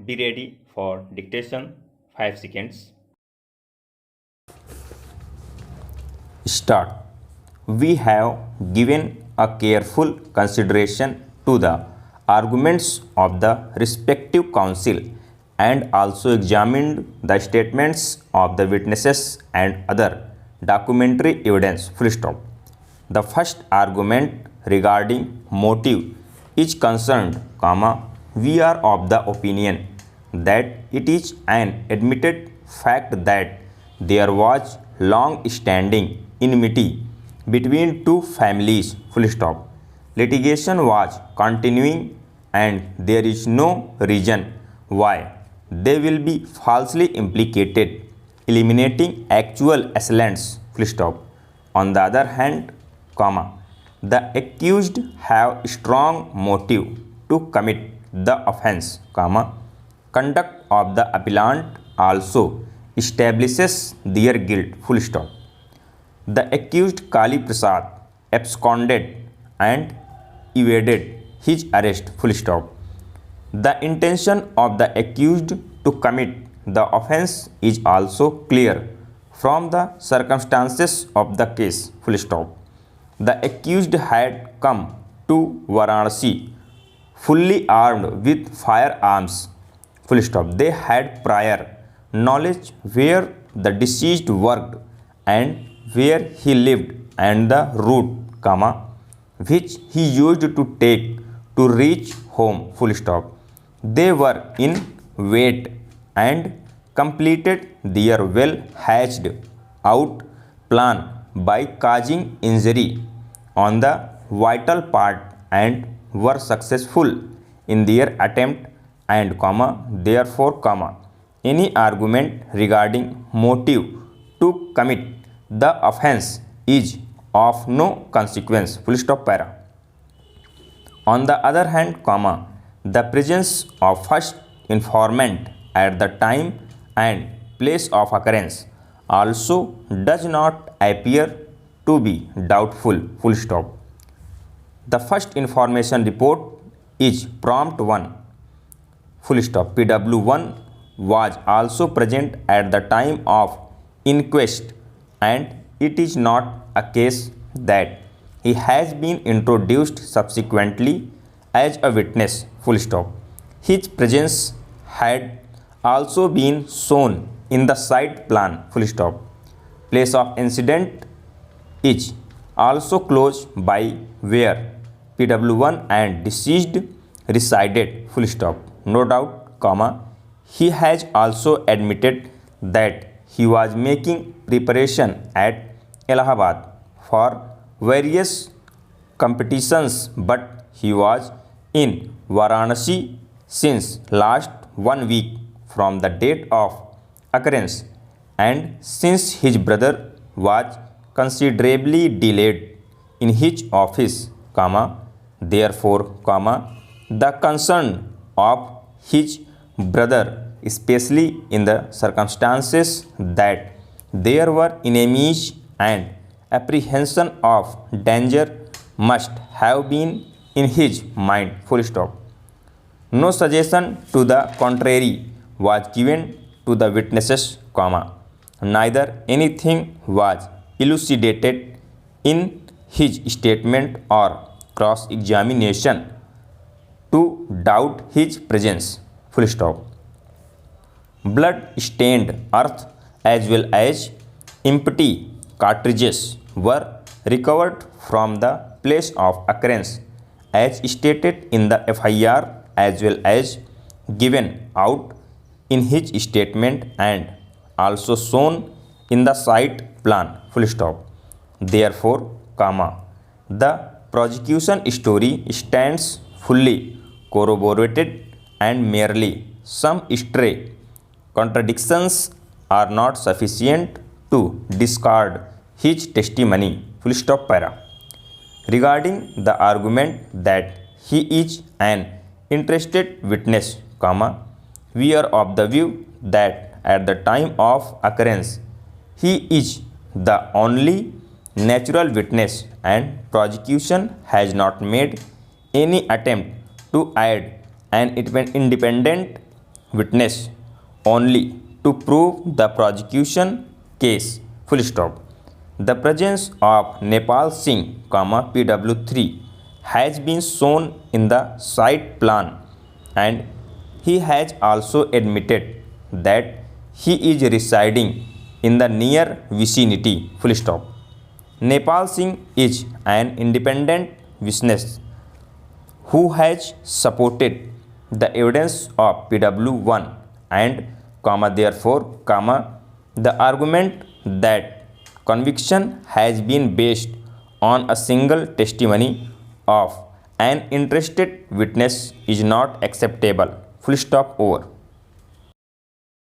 Be ready for dictation. 5 seconds. Start. We have given a careful consideration to the arguments of the respective counsel and also examined the statements of the witnesses and other documentary evidence. Full stop. The first argument regarding motive is concerned, we are of the opinion that it is an admitted fact that there was long standing enmity between two families. Full stop. Litigation was continuing and there is no reason why they will be falsely implicated, eliminating actual assailants. Full stop. On the other hand, the accused have strong motive to commit the offense, conduct of the appellant also establishes their guilt. Full stop. The accused Kali Prasad absconded and evaded his arrest. Full stop. The intention of the accused to commit the offense is also clear from the circumstances of the case. Full stop. The accused had come to Varanasi fully armed with firearms. Full stop. They had prior knowledge where the deceased worked and where he lived and the route, which he used to take to reach home. Full stop. They were in wait and completed their well hatched out plan by causing injury on the vital part and were successful in their attempt and, therefore, any argument regarding motive to commit the offense is of no consequence. Full stop. Para. On the other hand, the presence of first informant at the time and place of occurrence also does not appear to be doubtful. Full stop. The first information report is prompt 1. Full stop. PW1 was also present at the time of inquest and it is not a case that he has been introduced subsequently as a witness. Full stop. His presence had also been shown in the site plan. Full stop. Place of incident is also close by where PW1 and deceased resided. Full stop. No doubt, he has also admitted that he was making preparation at Allahabad for various competitions, but he was in Varanasi since last 1 week from the date of occurrence, and since his brother was considerably delayed in his office, therefore, the concern of his brother, especially in the circumstances that there were enemies and apprehension of danger, must have been in his mind. Full stop. No suggestion to the contrary was given to the witnesses, neither anything was elucidated in his statement or cross-examination to doubt his presence. Full stop. Blood-stained earth as well as empty cartridges were recovered from the place of occurrence as stated in the FIR as well as given out in his statement and also shown in the site plan. Full stop. Therefore, the prosecution story stands fully corroborated and merely some stray contradictions are not sufficient to discard his testimony. Full stop. Para. Regarding the argument that he is an interested witness, we are of the view that at the time of occurrence he is the only natural witness and prosecution has not made any attempt to add an independent witness only to prove the prosecution case, full stop. The presence of Nepal Singh, PW3 has been shown in the site plan, and he has also admitted that he is residing in the near vicinity, full stop. Nepal Singh is an independent witness who has supported the evidence of PW1 and therefore the argument that conviction has been based on a single testimony of an interested witness is not acceptable, full stop, over.